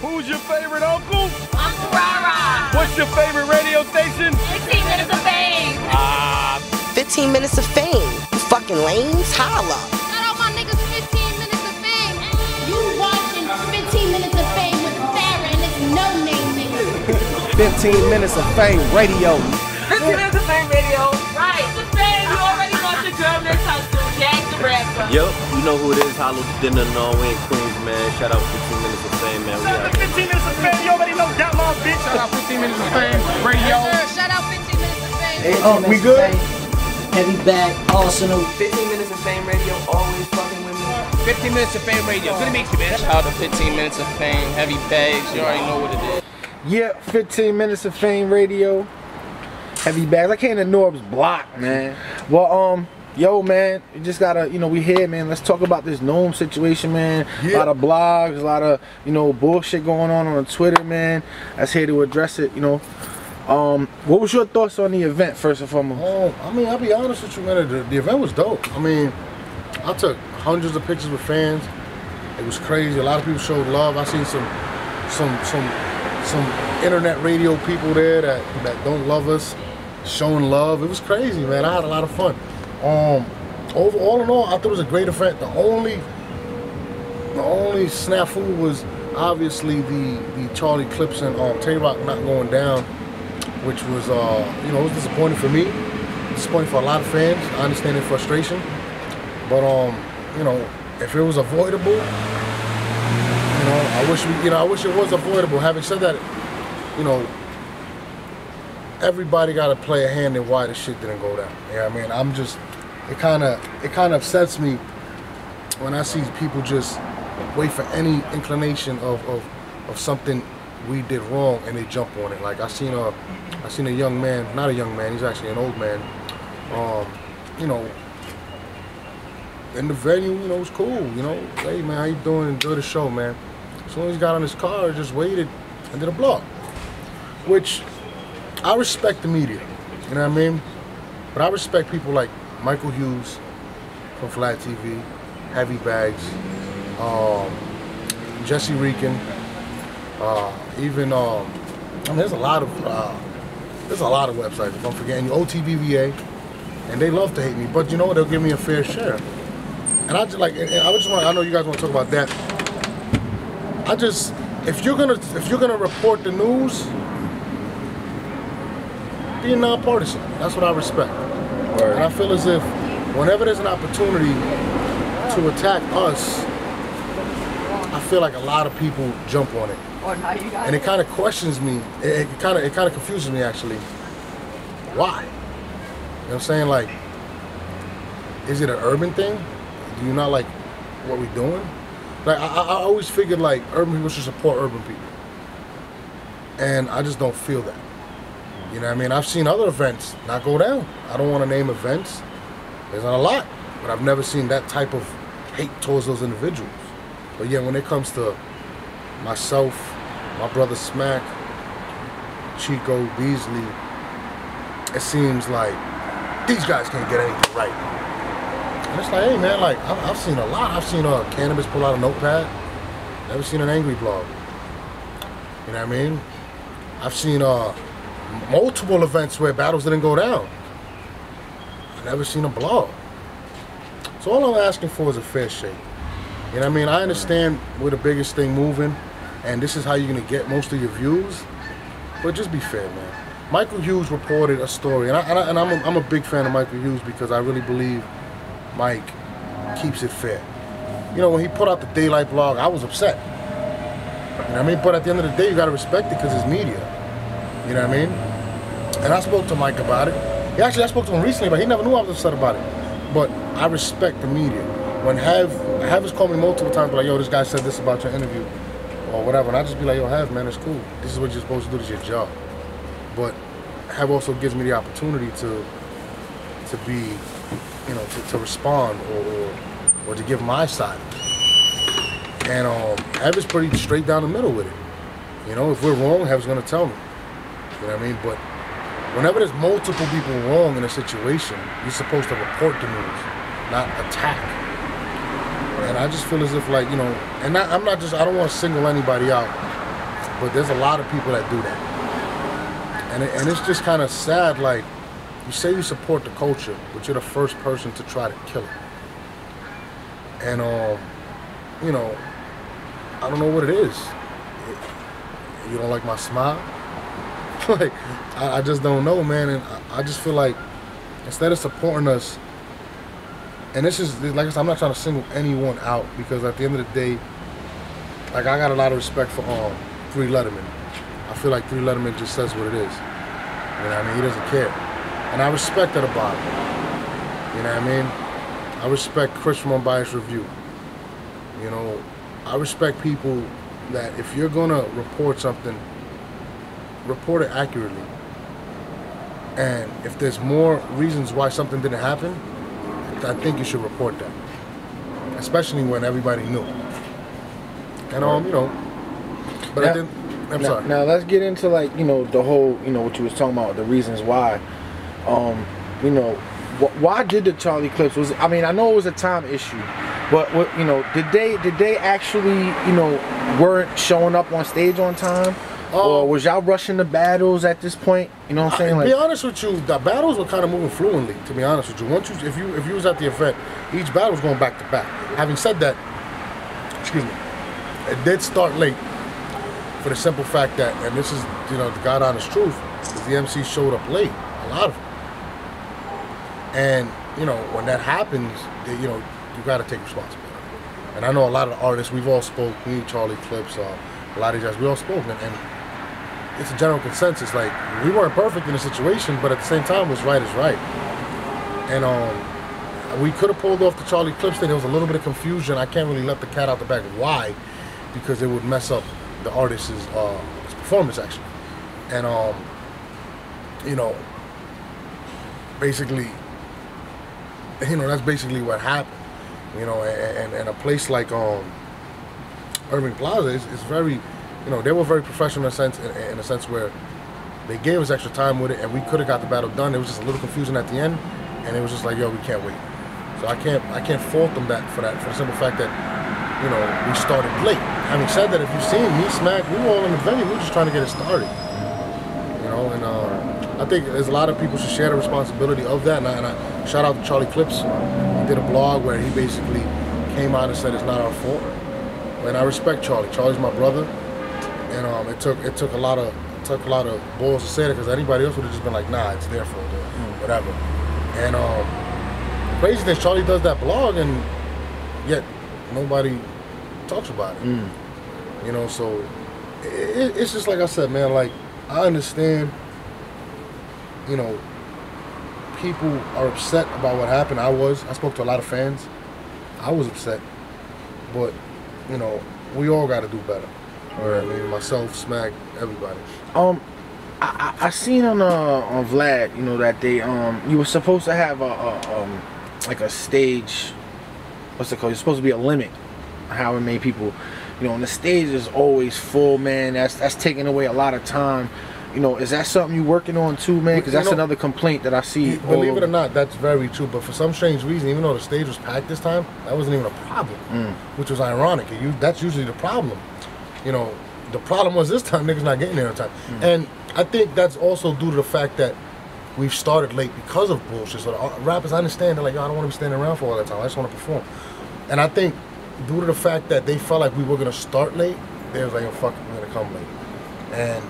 Who's your favorite uncle? Uncle Rara. What's your favorite radio station? 15 Minutes of Fame. 15 Minutes of Fame. You fucking lames, holla. Shout out my niggas 15 Minutes of Fame. You watching 15 Minutes of Fame with Sarah and it's NOME, nigga. 15 Minutes of Fame radio. 15 Minutes of Fame radio. Right. The Fame, you already got your girl next high school, Jack the rapper. Yo, you know who it is, Hollow Dinner, Norway, Queens, man. Shout out 15 Minutes of Fame, man. Shout out to 15 Minutes of Fame, you already know that, my bitch. Shout out 15 Minutes of Fame radio. Shout out 15 Minutes of Fame. Hey, we good? Heavy bag, Arsenal. 15 Minutes of Fame radio, always fucking with me. 15 Minutes of Fame radio. Good to meet you, man. Shout out to 15 Minutes of Fame, Heavy Bags, you already know what it is. Yeah, 15 Minutes of Fame radio. Heavy bags. I came to Norbes block, man. Well, yo, man, you just gotta, you know, we here, man. Let's talk about this NOME situation, man. Yeah. A lot of blogs, a lot of, you know, bullshit going on Twitter, man. That's here to address it, you know. What was your thoughts on the event, first and foremost? I mean, I'll be honest with you, man. The event was dope. I mean, I took hundreds of pictures with fans. It was crazy. A lot of people showed love. I seen some internet radio people there that don't love us showing love. It was crazy, man. I had a lot of fun. All in all, I thought it was a great event. The only snafu was obviously the Charlie Clips and Tay-Rock not going down, which was you know, it was disappointing for me, disappointing for a lot of fans. I understand their frustration, but you know, if it was avoidable, you know, I wish it was avoidable. Having said that, you know, everybody got to play a hand in why the shit didn't go down. You know what I mean? I'm just, it kind of upsets me when I see people just wait for any inclination of something we did wrong and they jump on it. Like I seen a young man, not a young man, he's actually an old man. You know, in the venue, you know, it was cool. You know, hey man, how you doing? Enjoy the show, man. As soon as he got on his car, he just waited and did a blog, which I respect the media. You know what I mean? But I respect people like Michael Hughes from Flat TV, Heavy Bags, Jesse Reekin, even I mean, there's a lot of websites. If I'm forgetting, OTVVA, and they love to hate me, but you know what? They'll give me a fair share. And I just like, I know you guys want to talk about that. If you're gonna report the news, be nonpartisan. That's what I respect. Right. And I feel as if whenever there's an opportunity to attack us, I feel like a lot of people jump on it. And it kind of questions me. It kind of confuses me actually. Why? You know what I'm saying? Like, is it an urban thing? Do you not like what we're doing? Like, I always figured like urban people should support urban people, and I just don't feel that. You know what I mean? I've seen other events not go down. I don't want to name events. There's not a lot, but I've never seen that type of hate towards those individuals. But yeah, when it comes to myself, my brother Smack, Chico, Beasley, it seems like these guys can't get anything right. And it's like, hey man, like I've seen a lot. I've seen Cannabis pull out a notepad. Never seen an angry blog. You know what I mean? I've seen multiple events where battles didn't go down. I've never seen a blog. So all I'm asking for is a fair shake. You know what I mean? I understand we're the biggest thing moving, and this is how you're gonna get most of your views, but just be fair, man. Michael Hughes reported a story, and I'm a big fan of Michael Hughes because I really believe Mike keeps it fair. You know, when he put out the Daylight blog, I was upset. You know what I mean? But at the end of the day, you gotta respect it because it's media. You know what I mean? And I spoke to Mike about it. I spoke to him recently, but he never knew I was upset about it. But I respect the media. When Have has called me multiple times, like, yo, this guy said this about your interview, or whatever, and I just be like, yo, Have, man, it's cool. This is what you're supposed to do. This is your job. But Have also gives me the opportunity to be, you know, to respond or to give my side. And Have is pretty straight down the middle with it. You know, if we're wrong, Have's gonna tell me. You know what I mean? But whenever there's multiple people wrong in a situation, you're supposed to report the news, not attack. And I just feel as if, like, you know, and I don't want to single anybody out, But there's a lot of people that do that. And it's just kind of sad, like, you say you support the culture, but you're the first person to try to kill it. And, you know, I don't know what it is. You don't like my smile? Like, I just don't know, man. And I just feel like instead of supporting us, and this is, like I said, I'm not trying to single anyone out, because at the end of the day, like, I got a lot of respect for 3 Letterman. I feel like 3 Letterman just says what it is. You know what I mean? He doesn't care. And I respect that about him. You know what I mean? I respect Chris from Unbiased Review. You know, I respect people that if you're gonna report something, report it accurately. And if there's more reasons why something didn't happen, I think you should report that. Especially when everybody knew. And you know, but I didn't. I'm sorry. Now let's get into, like, you know, the whole, you know, what you was talking about, the reasons why. You know, why did the Charlie Clips? I mean, I know it was a time issue, but what, you know, did they actually, you know, weren't showing up on stage on time, or was y'all rushing the battles at this point? You know what I'm saying? To be honest with you, the battles were kind of moving fluently. To be honest with you, if you was at the event, each battle was going back to back. Having said that, excuse me, it did start late. For the simple fact that, and this is, you know, the God honest truth, is the MC showed up late, a lot of them. And, you know, when that happens, you know, you got to take responsibility. And I know a lot of the artists, we've all spoke, me, Charlie Clips, a lot of these guys, we all spoke, and it's a general consensus. Like, we weren't perfect in the situation, but at the same time, what's right is right. And we could have pulled off the Charlie Clips thing. There was a little bit of confusion. I can't really let the cat out the bag. Why? Because it would mess up the artist's performance, actually. And you know, basically, you know, that's basically what happened. You know, and a place like Irving Plaza is very, you know, they were very professional in a sense where they gave us extra time with it, and we could have got the battle done. It was just a little confusing at the end, and it was just like, yo, we can't wait. So I can't fault them for the simple fact that, you know, we started late. Having said that, if you've seen me, Smack, we were all in the venue, we were just trying to get it started. You know, and I think there's a lot of people should share the responsibility of that, and I shout out to Charlie Clips. He did a blog where he basically came out and said it's not our fault. And I respect Charlie. Charlie's my brother, and it took a lot of balls to say that, because anybody else would have just been like, nah, it's their fault or whatever. And crazy thing, Charlie does that blog, and yet nobody talks about it. You know, so it's just like I said, man, like, I understand, you know, people are upset about what happened. I spoke to a lot of fans. I was upset, but, you know, we all got to do better. I mean, myself, Smack, everybody. I seen on Vlad, you know, that they you were supposed to have like a stage, what's it called? It's supposed to be a limit how many people, you know, and the stage is always full, man. That's taking away a lot of time. You know, is that something you're working on too, man? Because that's another complaint that I see. Believe it or not, that's very true. But for some strange reason, even though the stage was packed this time, that wasn't even a problem, which was ironic. That's usually the problem. You know, the problem was this time niggas not getting there on time. And I think that's also due to the fact that we've started late because of bullshit. So the rappers, I understand, they're like, yo, I don't want to be standing around for all that time. I just want to perform. And I think due to the fact that they felt like we were going to start late, they was like, yo, fuck it, we're going to come late. And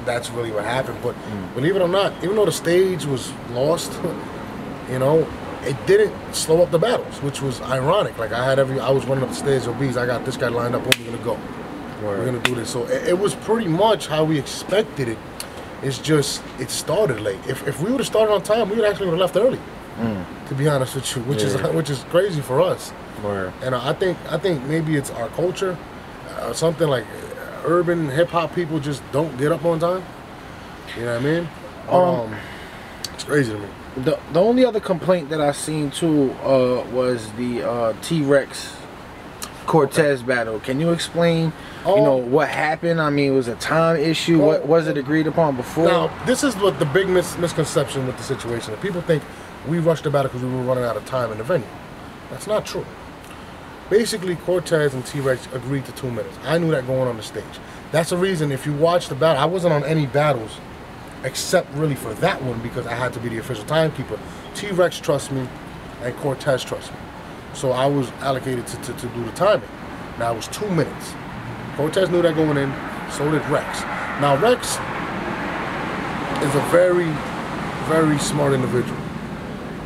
that's really what happened. But believe it or not, even though the stage was lost, you know, it didn't slow up the battles, which was ironic. Like, I was running up the stage, obese, I got this guy lined up, we're going to go. We're going to do this. So it was pretty much how we expected it. It's just, it started late. If we would have started on time, we would actually have left early, to be honest with you, which is crazy for us. And I think maybe it's our culture, something like urban hip-hop people just don't get up on time. You know what I mean? It's crazy to me. The only other complaint that I seen too was the T-Rex Cortez battle. Can you explain, you know, what happened? I mean, it was a time issue. What was it agreed upon before? Now, this is what the big misconception with the situation. People think we rushed the battle because we were running out of time in the venue. That's not true. basically Cortez and T-Rex agreed to 2 minutes. I knew that going on the stage. That's the reason, if you watch the battle, I wasn't on any battles except really for that one because I had to be the official timekeeper. T-Rex trusts me and Cortez trusts me. So I was allocated to do the timing. Now it was 2 minutes. Cortez knew that going in, so did Rex. Now Rex is a very, very smart individual.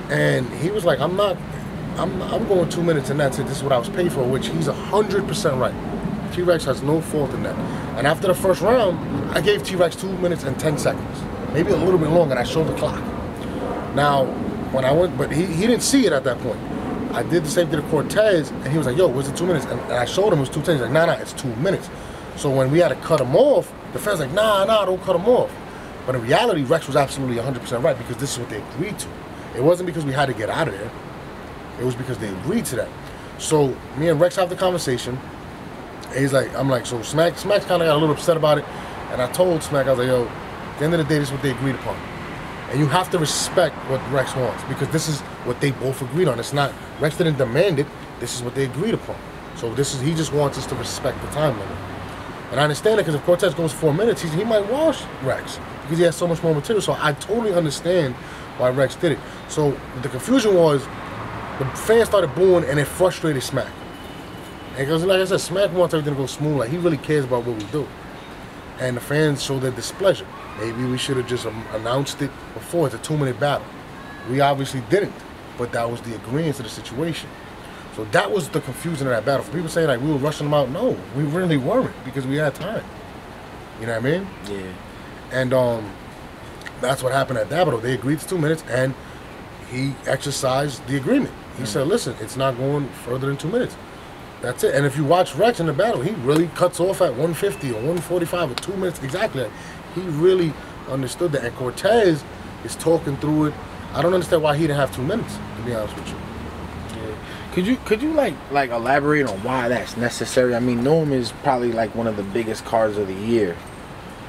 And he was like, I'm going 2 minutes and that's it. This is what I was paid for, which he's 100% right. T-Rex has no fault in that. And after the first round, I gave T-Rex 2 minutes and 10 seconds. Maybe a little bit longer, and I showed the clock. Now, when I went, but he didn't see it at that point. I did the same thing to Cortez, and he was like, yo, was it 2 minutes? And I showed him it was 2 minutes. He's like, nah, it's 2 minutes. So when we had to cut him off, the fans like, nah, don't cut him off. But in reality, Rex was absolutely 100% right because this is what they agreed to. It wasn't because we had to get out of there. It was because they agreed to that. So me and Rex have the conversation. And he's like, I'm like, so Smack's kind of got a little upset about it. And I told Smack, I was like, yo, at the end of the day, this is what they agreed upon. And you have to respect what Rex wants because this is what they both agreed on. It's not, Rex didn't demand it. This is what they agreed upon. So he just wants us to respect the time limit. And I understand it because if Cortez goes 4 minutes, he might wash Rex because he has so much more material. So I totally understand why Rex did it. So the confusion was the fans started booing and it frustrated Smack. And because like I said, Smack wants everything to go smooth. Like he really cares about what we do. And the fans show their displeasure. Maybe we should have just announced it before. It's a 2 minute battle. We obviously didn't, but that was the agreement to the situation. So that was the confusion of that battle. For people saying like we were rushing them out, no, we really weren't because we had time. You know what I mean? Yeah. And that's what happened at that battle. They agreed to 2 minutes and he exercised the agreement. He said, listen, it's not going further than 2 minutes. That's it. And if you watch Rex in the battle, he really cuts off at 150 or 145 or 2 minutes exactly. He really understood that. And Cortez is talking through it. I don't understand why he didn't have 2 minutes, to be honest with you. Yeah. Could you like elaborate on why that's necessary? I mean, NOME is probably like one of the biggest cards of the year.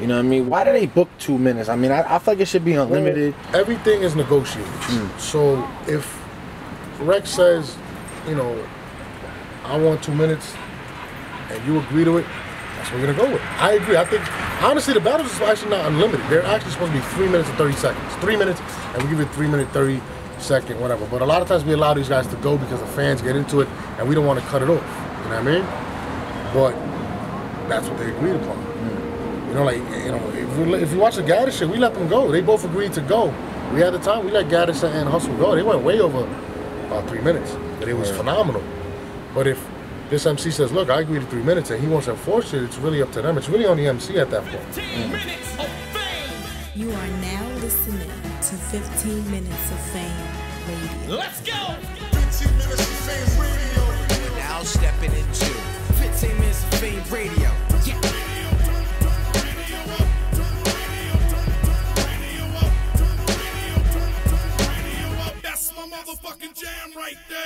You know what I mean? Why do they book 2 minutes? I mean, I feel like it should be unlimited. Well, everything is negotiated. So if Rex says, you know, I want 2 minutes, and you agree to it, that's what we're gonna go with. I agree. I think, honestly, the battles are actually not unlimited. They're actually supposed to be 3 minutes and 30 seconds. 3 minutes, and we give it 3 minute, 30 second, whatever. But a lot of times we allow these guys to go because the fans get into it, and we don't want to cut it off. You know what I mean? But that's what they agreed upon. You know, like, you know, if you watch the Gaddis shit, we let them go. They both agreed to go. We had the time. We let Gaddis and Hustle go. They went way over 3 minutes, and it was phenomenal. But if this MC says, look, I agree to 3 minutes, and he wants to enforce it, it's really up to them. It's really on the MC at that point. 15 minutes of fame. You are now listening to 15 Minutes of Fame Radio. Let's go! 15 Minutes of Fame Radio. We're now stepping into 15 Minutes of Fame Radio. Yeah. That's my motherfucking jam right there.